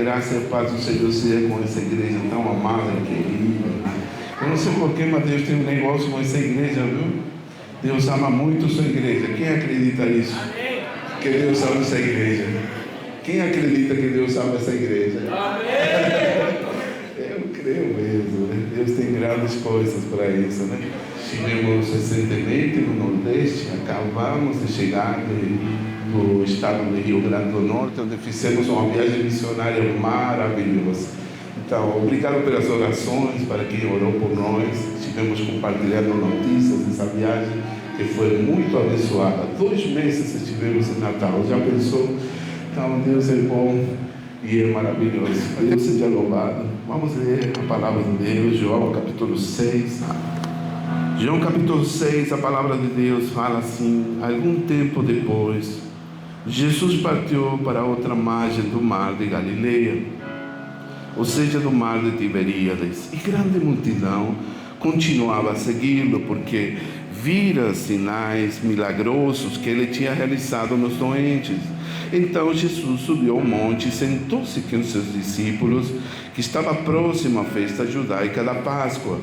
graça e a paz do Senhor seja com essa igreja tão amada e querida. Eu não sei porquê, mas Deus tem um negócio com essa igreja, viu? Deus ama muito a sua igreja. Quem acredita nisso? Que Deus ama essa igreja. Quem acredita que Deus ama essa igreja? Eu creio mesmo, né? Deus tem grandes coisas para isso, né? Estivemos recentemente no Nordeste, acabamos de chegar do estado do Rio Grande do Norte, onde fizemos uma viagem missionária maravilhosa. Então, obrigado pelas orações, para quem orou por nós. Estivemos compartilhando notícias dessa viagem, que foi muito abençoada. 2 meses estivemos em Natal, já pensou? Então, Deus é bom e é maravilhoso. Deus seja louvado. Vamos ler a palavra de Deus, João capítulo 6. João capítulo 6, a palavra de Deus fala assim: algum tempo depois, Jesus partiu para outra margem do mar de Galileia, ou seja, do mar de Tiberíades, e grande multidão continuava a segui-lo, porque vira sinais milagrosos que ele tinha realizado nos doentes. Então Jesus subiu ao monte e sentou-se com seus discípulos, que estava próximo à festa judaica da Páscoa.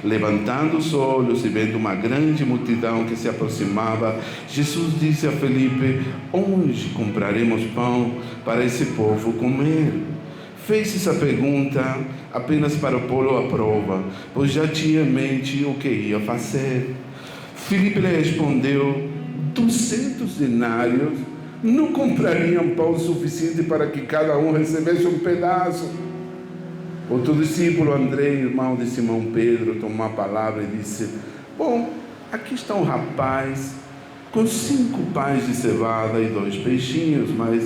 Levantando os olhos e vendo uma grande multidão que se aproximava, Jesus disse a Felipe: onde compraremos pão para esse povo comer? Fez essa pergunta apenas para pô-lo à prova, pois já tinha em mente o que ia fazer. Felipe lhe respondeu: 200 denários não comprariam pão suficiente para que cada um recebesse um pedaço. Outro discípulo, André, irmão de Simão Pedro, tomou a palavra e disse: bom, aqui está um rapaz com 5 pães de cevada e 2 peixinhos, mas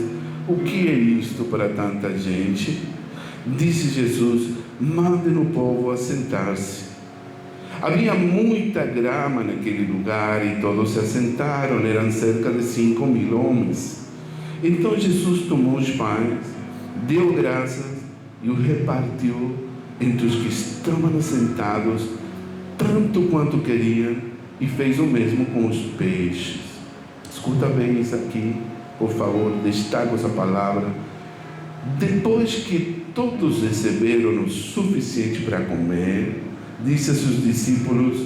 o que é isto para tanta gente? Disse Jesus: mandem o povo assentar-se. Havia muita grama naquele lugar e todos se assentaram. Eram cerca de 5.000 homens. Então Jesus tomou os pães, deu graças e o repartiu entre os que estavam assentados, tanto quanto queriam, e fez o mesmo com os peixes. Escuta bem isso aqui, por favor, destaca essa palavra. Depois que todos receberam o suficiente para comer, disse a seus discípulos: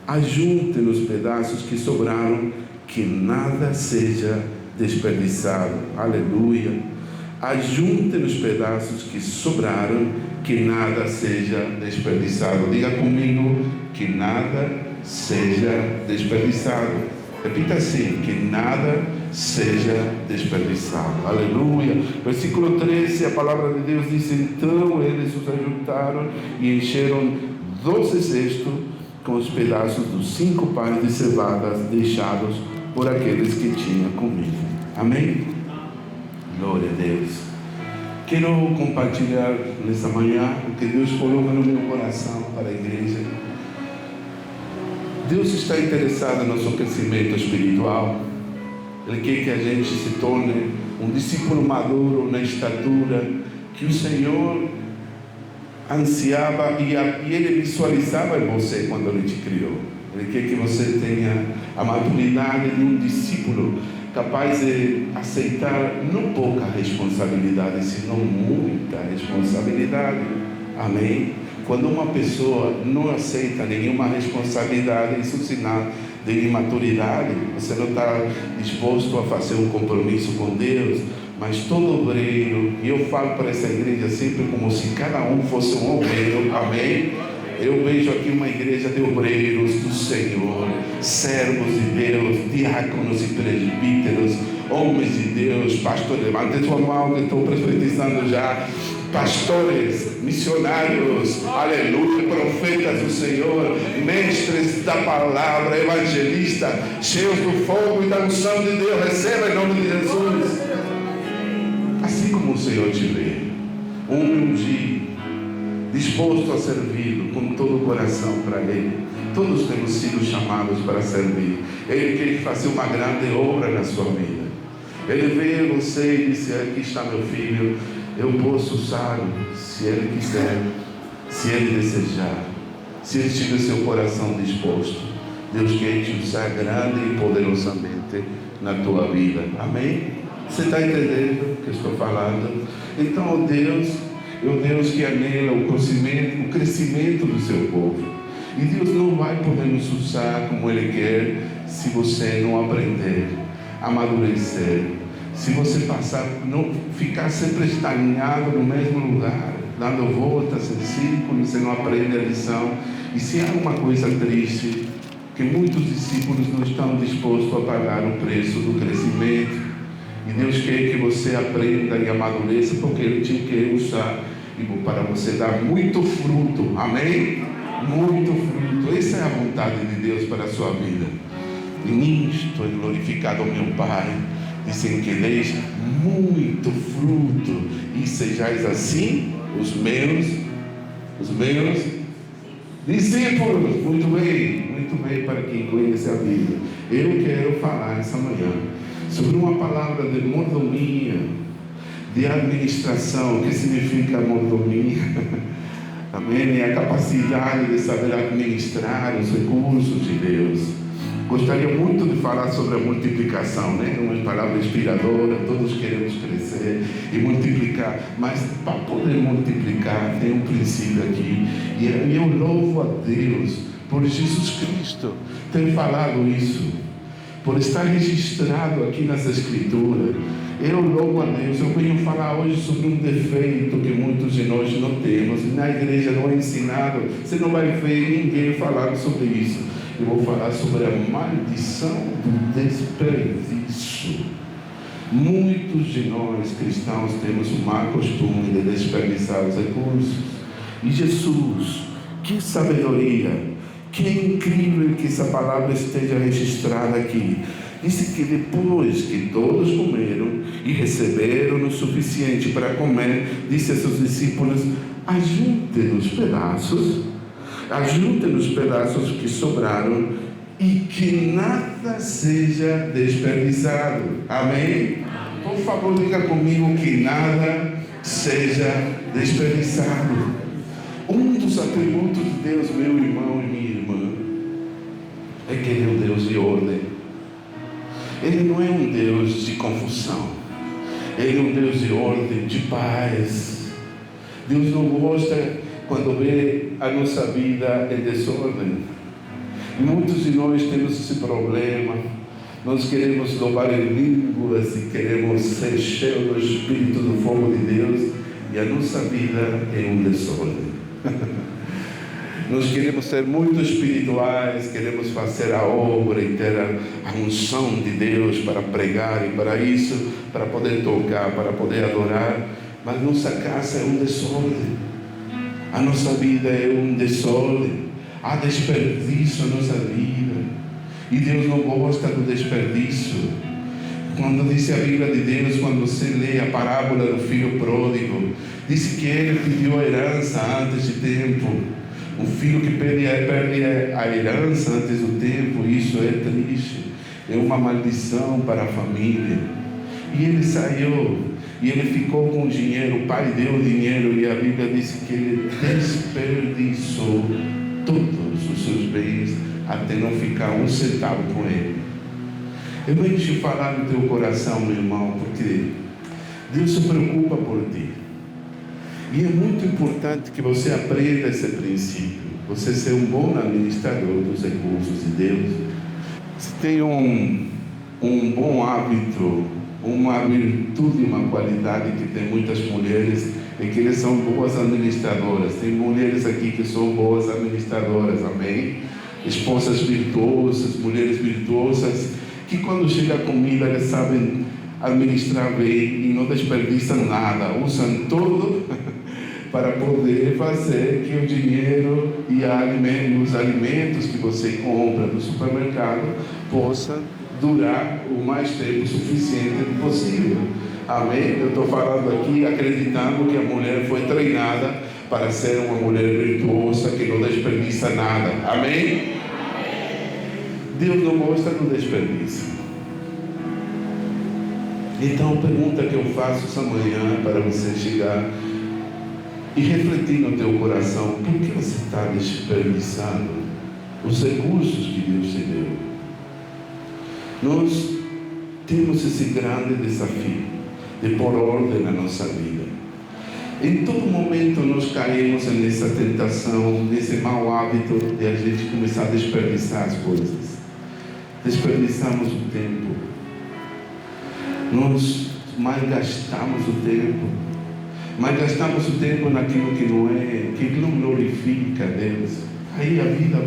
ajuntem os pedaços que sobraram, que nada seja desperdiçado. Aleluia! Ajuntem os pedaços que sobraram, que nada seja desperdiçado. Diga comigo: que nada seja desperdiçado. Repita assim: que nada seja desperdiçado. Aleluia. Versículo 13, a palavra de Deus diz: então eles os ajuntaram e encheram 12 cestos com os pedaços dos 5 pães de cevada deixados por aqueles que tinham comido. Amém? Glória a Deus. Quero compartilhar nessa manhã o que Deus coloca no meu coração para a igreja. Deus está interessado no nosso crescimento espiritual. Ele quer que a gente se torne um discípulo maduro na estatura que o Senhor ansiava e Ele visualizava em você quando Ele te criou. Ele quer que você tenha a maturidade de um discípulo capaz de aceitar não pouca responsabilidade, senão muita responsabilidade. Amém? Quando uma pessoa não aceita nenhuma responsabilidade, isso é um sinal de imaturidade. Você não está disposto a fazer um compromisso com Deus. Mas todo obreiro, e eu falo para essa igreja sempre como se cada um fosse um obreiro. Amém? Eu vejo aqui uma igreja de obreiros do Senhor, servos de Deus, diáconos e presbíteros, homens de Deus, pastores. Levante sua mão que estou profetizando já. Pastores, missionários, aleluia, profetas do Senhor, mestres da palavra, evangelistas, cheios do fogo e da unção de Deus. Receba em nome de Jesus. Assim como o Senhor te vê, humilde, disposto a servi-lo com todo o coração para Ele. Todos temos sido chamados para servir. Ele quer fazer uma grande obra na sua vida. Ele vê você e disse: aqui está meu filho, eu posso usá-lo se Ele quiser, se Ele desejar, se Ele tiver seu coração disposto. Deus quer te usar grande e poderosamente na tua vida. Amém? Você está entendendo o que eu estou falando? Então, o Deus que anela o crescimento do seu povo. E Deus não vai poder nos usar como Ele quer se você não aprender, amadurecer. Se você não ficar sempre estagnado no mesmo lugar, dando voltas em círculos, você não aprende a lição. E se há uma coisa triste, que muitos discípulos não estão dispostos a pagar o preço do crescimento. E Deus quer que você aprenda e amadureça, porque Ele te quer usar para você dar muito fruto. Amém? Muito fruto. Essa é a vontade de Deus para a sua vida. E nisto é glorificado o meu Pai. Dizem que deis muito fruto e sejais assim os meus discípulos. Muito bem para quem conhece a Bíblia. Eu quero falar essa manhã sobre uma palavra de mordomia, de administração. O que significa mordomia? Amém? É a capacidade de saber administrar os recursos de Deus. Gostaria muito de falar sobre a multiplicação, né? Uma palavra inspiradora, todos queremos crescer e multiplicar, mas para poder multiplicar tem um princípio aqui, e eu louvo a Deus por Jesus Cristo ter falado isso, por estar registrado aqui nas Escrituras. Eu louvo a Deus. Eu venho falar hoje sobre um defeito que muitos de nós não temos, e na igreja não é ensinado. Você não vai ver ninguém falando sobre isso. Eu vou falar sobre a maldição do desperdício. Muitos de nós cristãos temos o mau costume de desperdiçar os recursos. E Jesus, que sabedoria, que incrível que essa palavra esteja registrada aqui. Disse que depois que todos comeram e receberam o suficiente para comer, disse a seus discípulos: ajuntem os pedaços que sobraram e que nada seja desperdiçado. Amém? Por favor, diga comigo: que nada seja desperdiçado. Um dos atributos de Deus, meu irmão e minha irmã, é que Ele é um Deus de ordem. Ele não é um Deus de confusão. Ele é um Deus de ordem, de paz. Deus não gosta quando vê a nossa vida em desordem. E muitos de nós temos esse problema. Nós queremos louvar em línguas e queremos ser cheios do Espírito do fogo de Deus, e a nossa vida é um desordem. Nós queremos ser muito espirituais, queremos fazer a obra e ter a unção de Deus para pregar, e para isso, para poder tocar, para poder adorar, mas nossa casa é um desordem, a nossa vida é um desordem, há desperdício na nossa vida, e Deus não gosta do desperdício. Quando diz a Bíblia de Deus, quando você lê a parábola do filho pródigo, diz que ele pediu a herança antes de tempo. Um filho que perde a herança antes do tempo, isso é triste, é uma maldição para a família. E ele saiu, e ele ficou com o dinheiro, o pai deu o dinheiro, e a Bíblia diz que ele desperdiçou todos os seus bens, até não ficar um centavo com ele. Eu venho te falar no teu coração, meu irmão, porque Deus se preocupa por ti. E é muito importante que você aprenda esse princípio. Você ser um bom administrador dos recursos de Deus. Você tem um bom hábito, uma virtude, uma qualidade que tem muitas mulheres, é que eles são boas administradoras. Tem mulheres aqui que são boas administradoras, amém? Esposas virtuosas, mulheres virtuosas, que quando chega a comida eles sabem administrar bem e não desperdiçam nada, usam tudo para poder fazer que o dinheiro e os alimentos que você compra no supermercado possam durar o mais tempo suficiente possível. Amém? Eu estou falando aqui acreditando que a mulher foi treinada para ser uma mulher virtuosa que não desperdiça nada. Amém? Deus não gosta do desperdício. Então a pergunta que eu faço essa manhã para você chegar e refletir no teu coração: por que você está desperdiçando os recursos que Deus te deu? Nós temos esse grande desafio de pôr ordem na nossa vida. Em todo momento nós caímos nessa tentação, nesse mau hábito de a gente começar a desperdiçar as coisas. Desperdiçamos o tempo. Nós malgastamos o tempo. Malgastamos o tempo naquilo que não glorifica a Deus. Aí a vida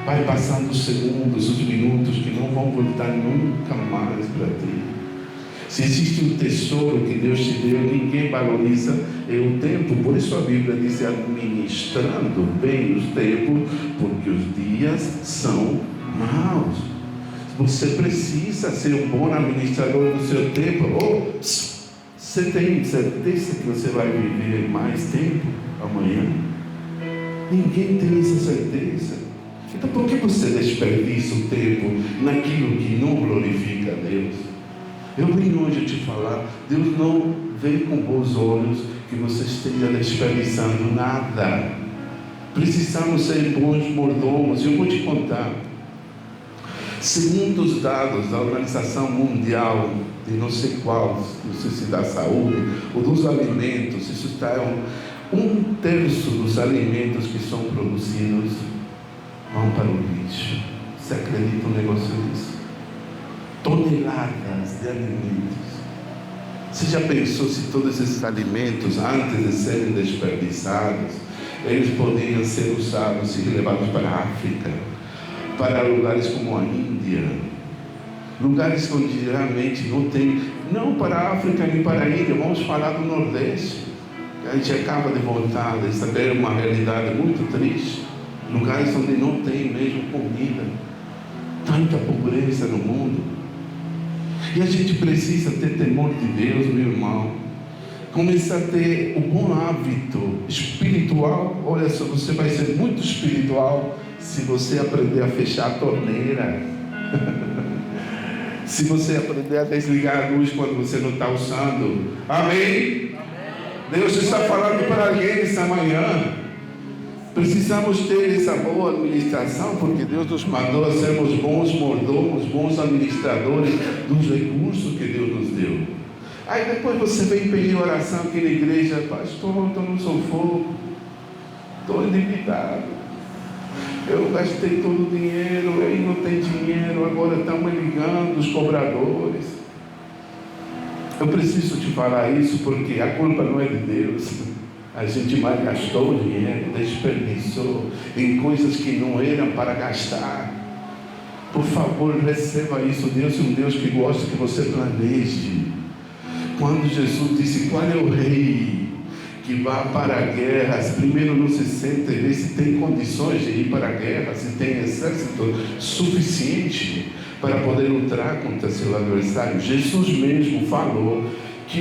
vai passando os segundos, os minutos que não vão voltar nunca mais para ti. Se existe um tesouro que Deus te deu, ninguém valoriza, é o tempo. Por isso a Bíblia diz: administrando bem os tempos, porque os dias são maus. Você precisa ser um bom administrador do seu tempo. Você tem certeza que você vai viver mais tempo amanhã? Ninguém tem essa certeza. Então por que você desperdiça o tempo naquilo que não glorifica a Deus? Eu vim hoje te falar, Deus não vê com bons olhos que você esteja desperdiçando nada. Precisamos ser bons mordomos. E eu vou te contar. Segundo os dados da Organização Mundial de não sei qual, não sei se da saúde, ou dos alimentos, isso está 1/3 dos alimentos que são produzidos vão para o lixo. Você acredita no negócio disso? Toneladas de alimentos. Você já pensou se todos esses alimentos, antes de serem desperdiçados, eles poderiam ser usados e levados para a África, para lugares como a Índia, lugares onde realmente não tem, não para a África nem para a Índia, vamos falar do Nordeste. A gente acaba de voltar, de saber uma realidade muito triste, lugares onde não tem mesmo comida, tanta pobreza no mundo. E a gente precisa ter temor de Deus, meu irmão. Começar a ter o bom hábito espiritual. Olha só, você vai ser muito espiritual se você aprender a fechar a torneira. Se você aprender a desligar a luz quando você não está usando. Amém? Deus está falando para alguém essa manhã. Precisamos ter essa boa administração, porque Deus nos mandou a sermos bons mordomos, bons administradores dos recursos que Deus nos deu. Aí depois você vem pedir oração aqui na igreja: pastor, estou no sufoco, estou endividado, eu gastei todo o dinheiro, aí não tem dinheiro, agora estão me ligando os cobradores. Eu preciso te falar isso porque a culpa não é de Deus. A gente malgastou o dinheiro, desperdiçou em coisas que não eram para gastar. Por favor, receba isso. Deus é um Deus que gosta que você planeje. Quando Jesus disse: qual é o rei que vá para a guerra? Primeiro não se sente, vê se tem condições de ir para a guerra, se tem exército suficiente para poder lutar contra seu adversário. Jesus mesmo falou que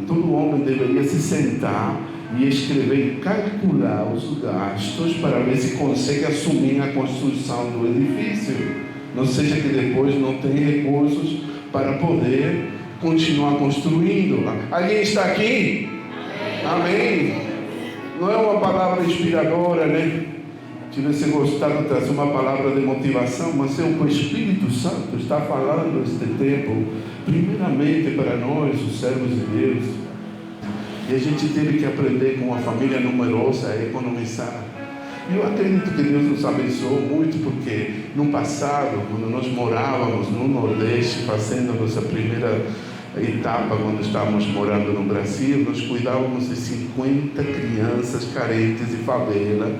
todo homem deveria se sentar e escrever e calcular os gastos para ver se consegue assumir a construção do edifício. Não seja que depois não tenha recursos para poder continuar construindo. Alguém está aqui? Amém? Não é uma palavra inspiradora, né? Tivesse gostado de trazer uma palavra de motivação, mas é o que o Espírito Santo está falando este tempo, primeiramente para nós, os servos de Deus. E a gente teve que aprender com uma família numerosa a economizar. E eu acredito que Deus nos abençoou muito, porque no passado, quando nós morávamos no Nordeste, fazendo a nossa primeira etapa, quando estávamos morando no Brasil, nós cuidávamos de 50 crianças carentes de favela,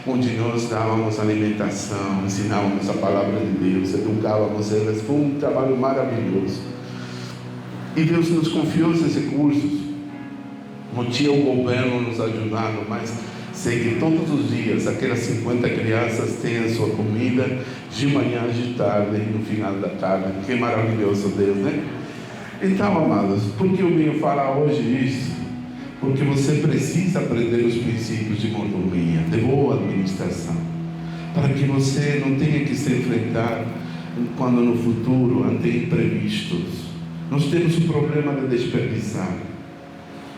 onde nós dávamos alimentação, ensinávamos a palavra de Deus, educávamos elas. Foi um trabalho maravilhoso. E Deus nos confiou esses recursos. Não tinha o governo nos ajudando, mas sei que todos os dias aquelas 50 crianças têm a sua comida de manhã, de tarde e no final da tarde. Que maravilhoso Deus, né? Então, amados, por que eu venho falar hoje isso? Porque você precisa aprender os princípios de mordomia, de boa administração, para que você não tenha que se enfrentar quando no futuro ante imprevistos. Nós temos o problema de desperdiçar.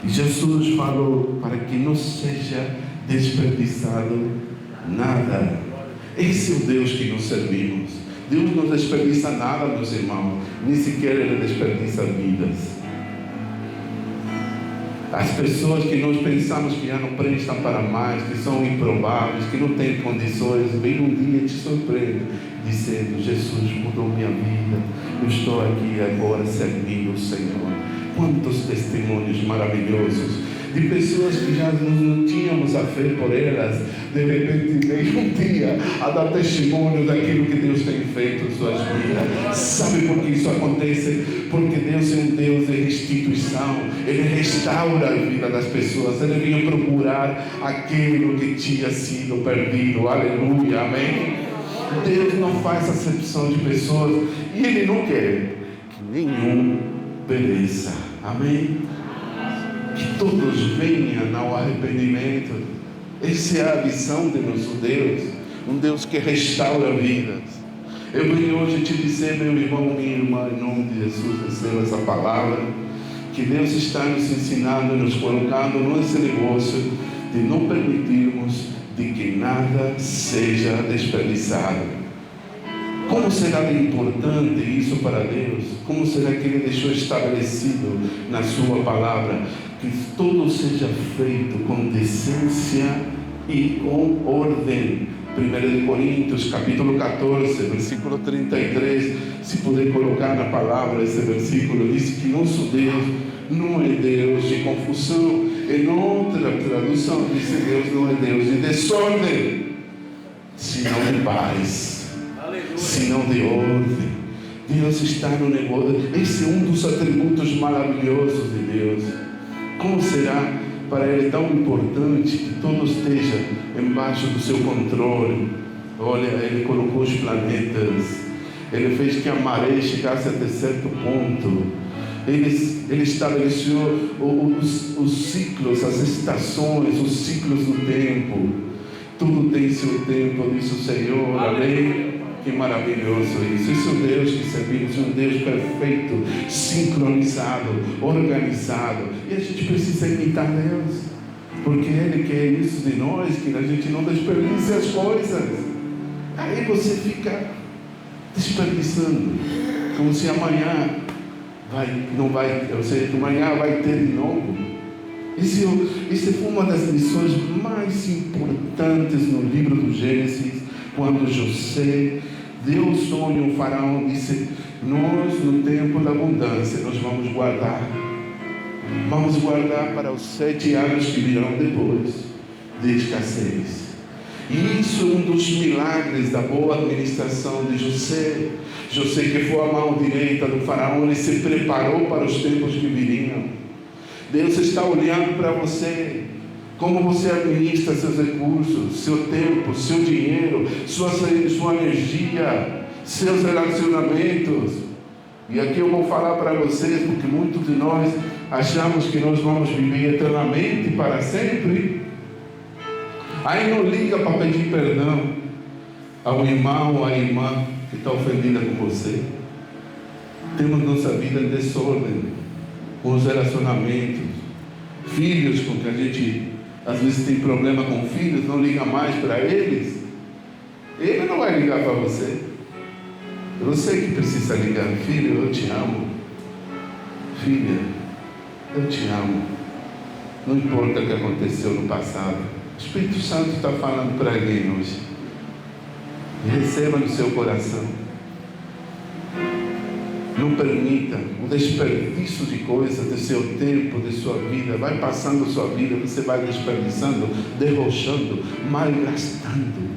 E Jesus falou para que não seja desperdiçado nada. Esse é o Deus que nós servimos. Deus não desperdiça nada, meus irmãos, nem sequer Ele desperdiça vidas. As pessoas que nós pensamos que já não prestam para mais, que são improváveis, que não têm condições, vem um dia e te surpreende, dizendo: Jesus mudou minha vida, eu estou aqui agora servindo o Senhor. Quantos testemunhos maravilhosos de pessoas que já não tínhamos a fé por elas, de repente veio um dia a dar testemunho daquilo que Deus tem feito em suas vidas. Sabe por que isso acontece? Porque Deus é um Deus de restituição. Ele restaura a vida das pessoas. Ele vinha procurar aquilo que tinha sido perdido. Aleluia, amém? Deus não faz acepção de pessoas e Ele não quer que nenhum pereça, amém? Que todos venham ao arrependimento. Essa é a visão de nosso Deus, um Deus que restaura vidas. Eu venho hoje te dizer, meu irmão, minha irmã, em nome de Jesus, receba essa palavra, que Deus está nos ensinando, nos colocando nesse negócio de não permitirmos de que nada seja desperdiçado. Como será importante isso para Deus? Como será que Ele deixou estabelecido na sua palavra? Que tudo seja feito com decência e com ordem. 1 Coríntios, capítulo 14, versículo 33. Se puder colocar na palavra esse versículo, diz que nosso Deus não é Deus de confusão. Em outra tradução, diz que Deus não é Deus de desordem, senão de paz, senão de ordem. Deus está no negócio. Esse é um dos atributos maravilhosos de Deus. Como será para Ele tão importante que tudo esteja embaixo do seu controle? Olha, Ele colocou os planetas, Ele fez que a maré chegasse até certo ponto, Ele estabeleceu os ciclos, as estações, os ciclos do tempo. Tudo tem seu tempo, diz o Senhor, amém? Que maravilhoso isso. Esse é o Deus que servimos, um Deus perfeito, sincronizado, organizado. E a gente precisa imitar Deus, porque Ele quer isso de nós, que a gente não desperdice as coisas. Aí você fica desperdiçando, como se amanhã amanhã vai ter de novo. Isso foi uma das lições mais importantes no livro do Gênesis, quando José deu o sonho ao faraó, disse: nós no tempo da abundância nós vamos guardar para os 7 anos que virão depois de escassez. E isso é um dos milagres da boa administração de José. José, que foi a mão direita do faraó, ele se preparou para os tempos que viriam. Deus está olhando para você, como você administra seus recursos, seu tempo, seu dinheiro, sua energia, seus relacionamentos. E aqui eu vou falar para vocês, porque muitos de nós achamos que nós vamos viver eternamente para sempre. Aí não liga para pedir perdão ao irmão ou à irmã que está ofendida com você. Temos nossa vida em desordem, com os relacionamentos, filhos com que a gente às vezes tem problema com filhos, não liga mais para eles. Ele não vai ligar para você. Você que precisa ligar: filho, eu te amo. Filha, eu te amo. Não importa o que aconteceu no passado. O Espírito Santo está falando para alguém hoje. E receba no seu coração. Não permita o desperdício de coisas, do seu tempo, de sua vida. Vai passando a sua vida, você vai desperdiçando, derrochando, malgastando.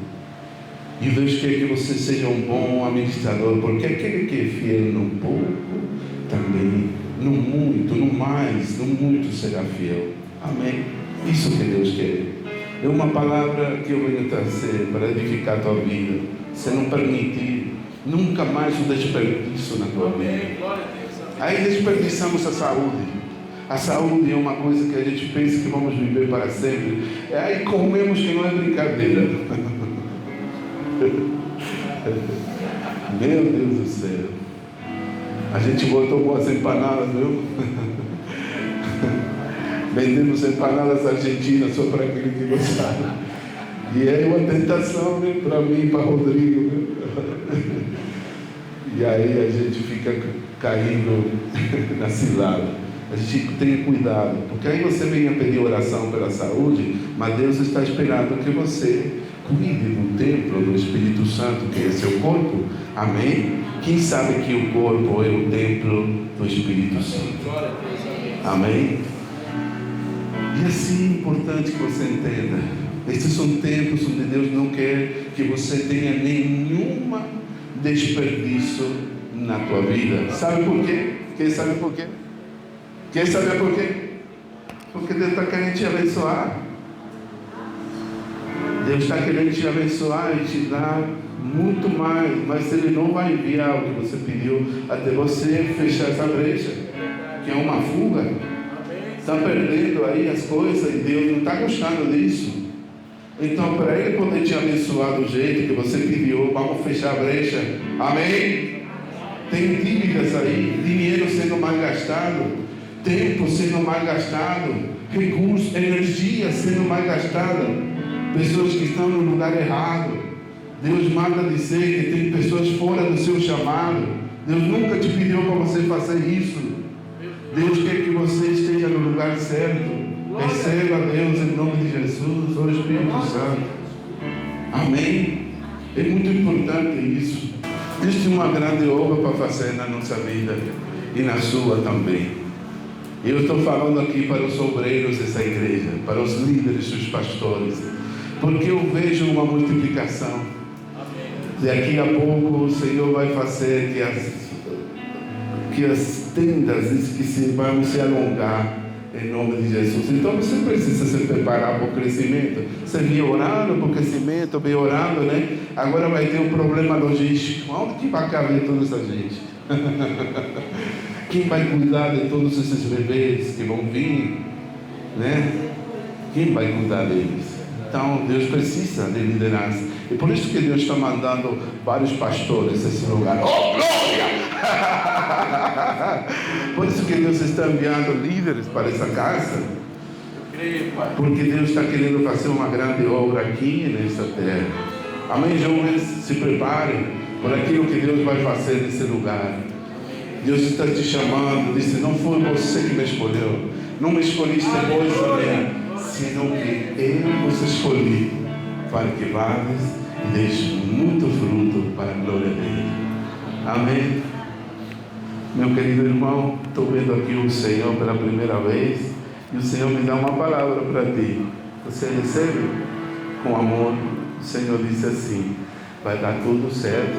E Deus quer que você seja um bom administrador, porque aquele que é fiel no pouco, também no muito, no mais, no muito será fiel. Amém? Isso que Deus quer. É uma palavra que eu venho trazer para edificar a tua vida. Se não permitir nunca mais o desperdício na tua vida. Aí desperdiçamos a saúde. A saúde é uma coisa que a gente pensa que vamos viver para sempre. Aí comemos que não é brincadeira. Meu Deus do céu. A gente botou boas empanadas, viu? Vendemos empanadas argentinas só para aquele que gostava. E é uma tentação, né? Para mim e para Rodrigo, né? E aí a gente fica caindo na cilada. a gente tenha cuidado, porque aí você venha pedir oração pela saúde, mas Deus está esperando que você cuide do templo do Espírito Santo, que é seu corpo. Amém? Quem sabe que o corpo é o templo do Espírito Santo? Amém? E assim é importante que você entenda, esses são tempos onde Deus não quer que você tenha nenhuma desperdício na tua vida. Sabe por quê? Quem sabe por quê? Quem sabe por quê? Porque Deus está querendo te abençoar. Deus está querendo te abençoar e te dar muito mais, mas Ele não vai enviar o que você pediu até você fechar essa brecha, que é uma fuga. Está perdendo aí as coisas e Deus não está gostando disso. Então, para Ele poder te abençoar do jeito que você pediu, vamos fechar a brecha. Amém? Tem dívidas aí, dinheiro sendo mal gastado, tempo sendo mal gastado, recursos, energia sendo mal gastada, pessoas que estão no lugar errado. Deus manda dizer que tem pessoas fora do seu chamado. Deus nunca te pediu para você fazer isso. Deus quer que você esteja no lugar certo. Receba a Deus em nome de Jesus, o Espírito Santo. Amém? É muito importante isso. Existe uma grande obra para fazer na nossa vida e na sua também. Eu estou falando aqui para os obreiros dessa igreja, para os líderes, os pastores, porque eu vejo uma multiplicação. Daqui a pouco o Senhor vai fazer que as tendas que vão se alongar em nome de Jesus. Então você precisa se preparar para o crescimento. Você vem orando para o crescimento, vem orando, né? Agora vai ter um problema logístico. Onde que vai caber toda essa gente? Quem vai cuidar de todos esses bebês que vão vir, né? Quem vai cuidar deles? Então Deus precisa de liderança. E por isso que Deus está mandando vários pastores nesse lugar. Oh, glória! Por isso que Deus está enviando líderes para essa casa. Porque Deus está querendo fazer uma grande obra aqui nessa terra. Amém, jovens? Se preparem por aquilo que Deus vai fazer nesse lugar. Deus está te chamando, disse, não foi você que me escolheu. Não me escolhiste depois também, senão que eu vos escolhi para que vades e deixe muito fruto para a glória dele. Amém? Meu querido irmão, estou vendo aqui o Senhor pela primeira vez e o Senhor me dá uma palavra para ti. Você recebe com amor. O Senhor disse assim, vai dar tudo certo.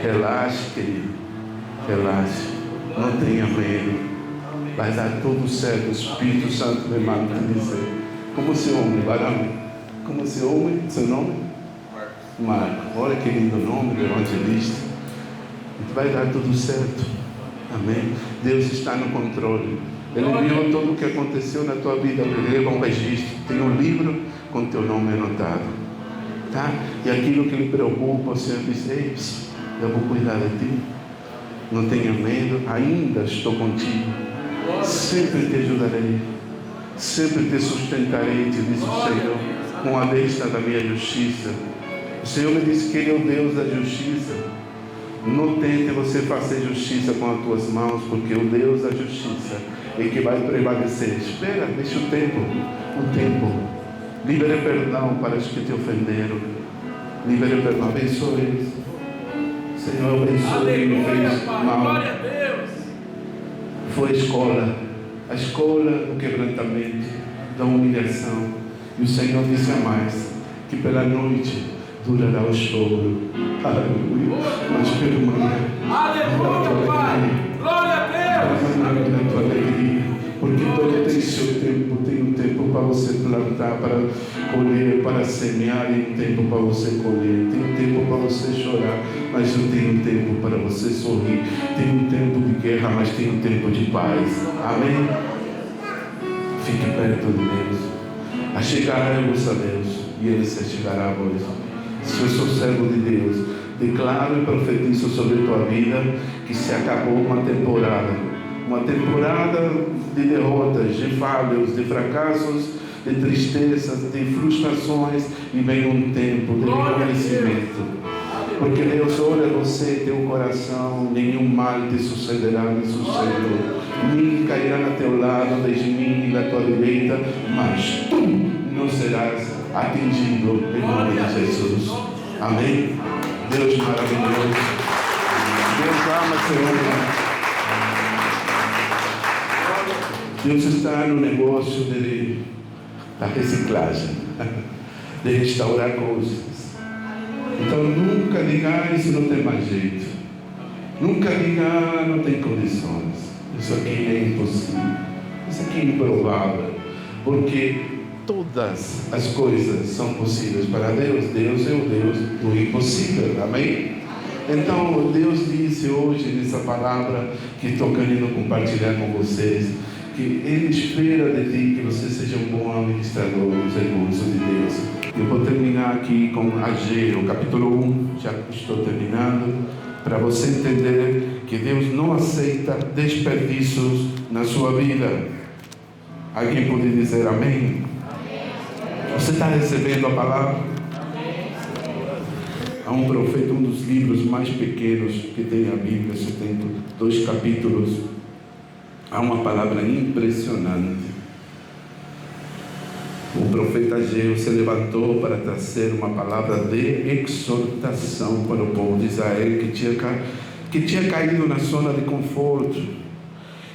Relaxe, querido. Relaxe, não tenha medo, vai dar tudo certo. O Espírito Santo me manda dizer. Como seu nome, varão? Como seu nome? Seu nome? Marco. Olha que lindo nome do evangelista. Vai dar tudo certo. Amém? Deus está no controle. Ele viu tudo o que aconteceu na tua vida. Ele leva um registro. Tem um livro com teu nome anotado. Tá? E aquilo que lhe preocupa, o Senhor diz, ei, eu vou cuidar de ti. Não tenha medo, ainda estou contigo. Sempre te ajudarei. Sempre te sustentarei, te diz o Senhor, com a destra da minha justiça. O Senhor me disse que Ele é o Deus da justiça. Não tente você fazer justiça com as tuas mãos, porque o Deus da justiça é que vai prevalecer. Espera, deixa o tempo. Libere perdão para os que te ofenderam. Libere perdão, abençoe eles. Senhor, abençoe quem me fez mal. Foi a escola do quebrantamento, da humilhação. E o Senhor disse a mais, que pela noite durará o choro. Aleluia. Mas pela manhã, aleluia, Pai. Glória a Deus. A tua alegria. Porque todo tem seu tempo. Tem um tempo para você plantar, para colher, para semear, e um tempo para você colher. Tem um tempo para você chorar, mas eu tenho um tempo para você sorrir. Tem um tempo de guerra, mas tem um tempo de paz. Amém? Fique perto de Deus. Achegaremos a Deus e Ele se achegará a vós. Se eu sou servo de Deus, declaro e profetizo sobre a tua vida que se acabou uma temporada de derrotas, de falhas, de fracassos, de tristezas, de frustrações, e vem um tempo de reconhecimento. Porque Deus olha você, teu coração, nenhum mal te sucederá, diz o Senhor. mil cairão a teu lado, 10.000 à tua direita, mas tu não serás atingido em nome de Jesus. Amém? Deus maravilhoso. Deus ama esse homem. Deus está no negócio da reciclagem, de restaurar coisas. Então nunca diga, isso não tem mais jeito. Nunca diga, não tem condições. Isso aqui é impossível. Isso aqui é improvável. Porque todas as coisas são possíveis para Deus. Deus é o Deus do impossível. Amém? Então Deus disse hoje nessa palavra que estou querendo compartilhar com vocês, que Ele espera de ti que você seja um bom administrador dos recursos de Deus. Eu vou terminar aqui com Ageu, capítulo 1, já estou terminando, para você entender que Deus não aceita desperdícios na sua vida. Alguém pode dizer amém? Você está recebendo a palavra? Há um profeta, um dos livros mais pequenos que tem a Bíblia, só tem 2 capítulos. Há uma palavra impressionante. O profeta Ageu se levantou para trazer uma palavra de exortação para o povo de Israel que tinha caído na zona de conforto.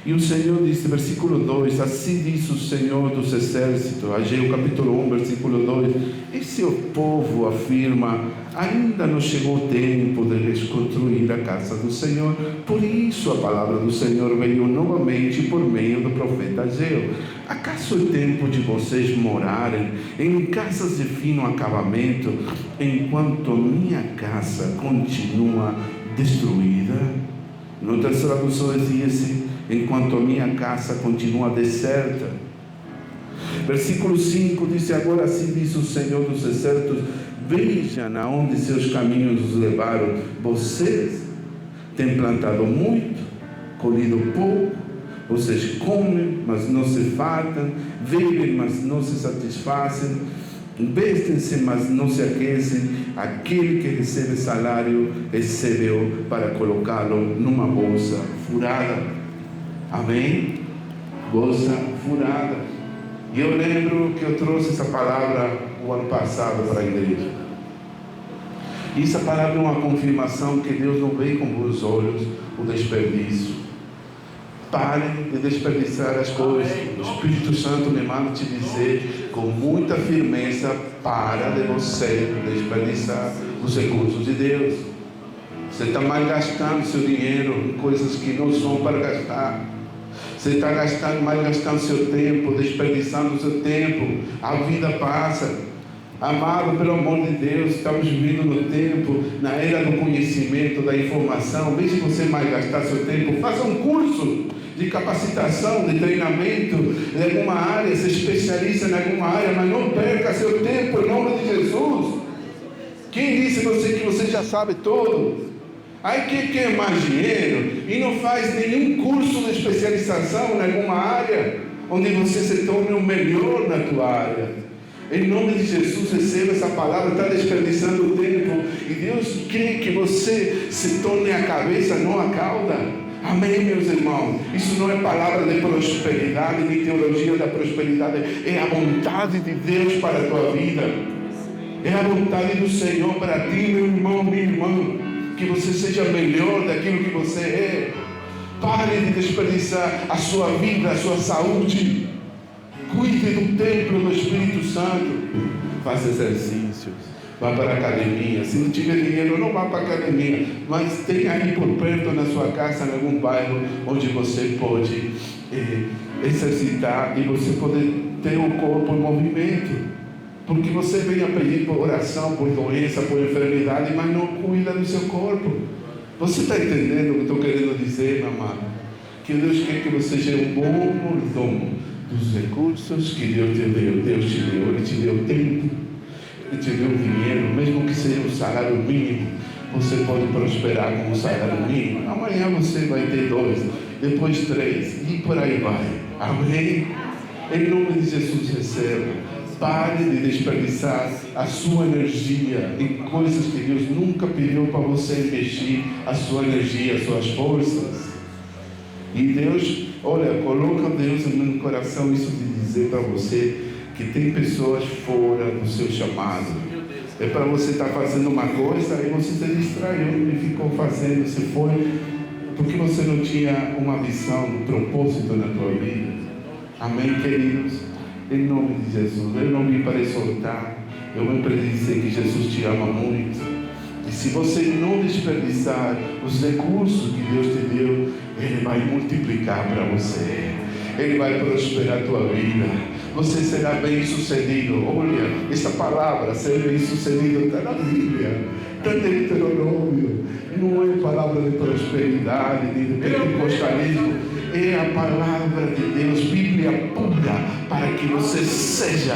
E o Senhor disse, versículo 2, assim diz o Senhor dos Exércitos, Ageu capítulo 1, versículo 2, esse povo afirma, ainda não chegou o tempo de reconstruir a casa do Senhor, por isso a palavra do Senhor veio novamente por meio do profeta Ageu. Acaso é tempo de vocês morarem em casas de fino acabamento, enquanto minha casa continua destruída? Em outras traduções diz, enquanto a minha casa continua deserta. Versículo 5 diz, agora assim diz o Senhor dos Exércitos, vejam aonde seus caminhos os levaram. Vocês têm plantado muito, colhido pouco, vocês comem, mas não se fartam, bebem, mas não se satisfazem, vestem-se, mas não se aquecem. Aquele que recebe salário, recebe-o para colocá-lo numa bolsa furada. Amém? Bolsa furada. E eu lembro que eu trouxe essa palavra o ano passado para a igreja. E essa palavra é uma confirmação que Deus não vê com bons olhos o desperdício. Pare de desperdiçar as coisas. O Espírito Santo me manda te dizer com muita firmeza, para de você desperdiçar os recursos de Deus. Você está malgastando seu dinheiro em coisas que não são para gastar. Você está malgastando seu tempo, desperdiçando o seu tempo. A vida passa. Amado, pelo amor de Deus, estamos vivendo no tempo, na era do conhecimento, da informação. Em vez de você malgastar seu tempo, faça um curso de capacitação, de treinamento em alguma área, se especializa em alguma área, mas não perca seu tempo em nome de Jesus. Quem disse você que você já sabe tudo? Aí quem quer mais dinheiro e não faz nenhum curso de especialização em alguma área, onde você se torne o melhor na tua área. Em nome de Jesus, receba essa palavra, está desperdiçando o tempo. E Deus quer que você se torne a cabeça, não a cauda. Amém, meus irmãos? Isso não é palavra de prosperidade, nem teologia da prosperidade. É a vontade de Deus para a tua vida. É a vontade do Senhor para ti, meu irmão, minha irmã. Que você seja melhor daquilo que você é. Pare de desperdiçar a sua vida, a sua saúde. Cuide do templo do Espírito Santo. Faça exercícios. Vá para a academia. Se não tiver dinheiro, não vá para a academia. Mas tenha aí por perto na sua casa, em algum bairro, onde você pode exercitar e você poder ter o corpo em movimento. Porque você vem a pedir por oração, por doença, por enfermidade, mas não cuida do seu corpo. Você está entendendo o que eu estou querendo dizer, meu amado? Que Deus quer que você seja um bom mordomo dos recursos que Deus te deu. Deus te deu, Ele te deu tempo, Ele te deu dinheiro, mesmo que seja um salário mínimo. Você pode prosperar com um salário mínimo. Amanhã você vai ter 2, depois 3, e por aí vai. Amém? Em nome de Jesus, receba. Pare de desperdiçar a sua energia em coisas que Deus nunca pediu para você investir a sua energia, as suas forças. E Deus Olha, coloca Deus no meu coração isso de dizer para você que tem pessoas fora do seu chamado. É para você estar fazendo uma coisa e você se distraiu e ficou fazendo, se foi, porque você não tinha uma visão, um propósito na tua vida. Amém, queridos? Em nome de Jesus, eu não vim para exortar, eu vim para dizer que Jesus te ama muito. E se você não desperdiçar os recursos que Deus te deu, Ele vai multiplicar para você. Ele vai prosperar a tua vida. Você será bem sucedido. Olha, essa palavra, ser bem sucedido, está na Bíblia, está no Deuteronômio. Não é palavra de prosperidade, de pentecostalismo. É a palavra de Deus, Bíblia pura, para que você seja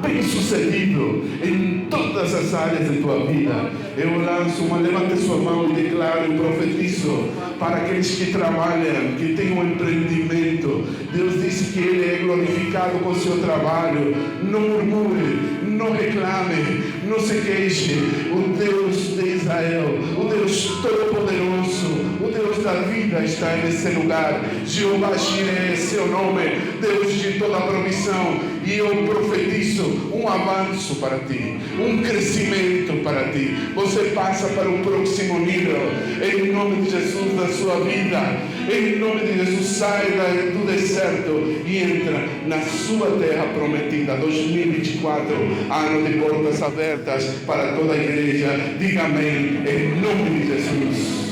bem sucedido em todas as áreas de tua vida. Eu lanço levante sua mão e declaro e profetizo para aqueles que trabalham, que têm um empreendimento. Deus disse que Ele é glorificado com o seu trabalho. Não murmure, não reclame, não se queixe. O Deus de Israel, o Deus Todo-Poderoso, o Deus da vida está nesse lugar. Jeová Jireh é seu nome, Deus de toda a provisão. E eu profetizo um avanço para ti, um crescimento para ti. Você passa para o próximo nível, em nome de Jesus, da sua vida. Em nome de Jesus, sai do deserto e entra na sua terra prometida. 2024, ano de portas abertas para toda a igreja. Diga amém, em nome de Jesus.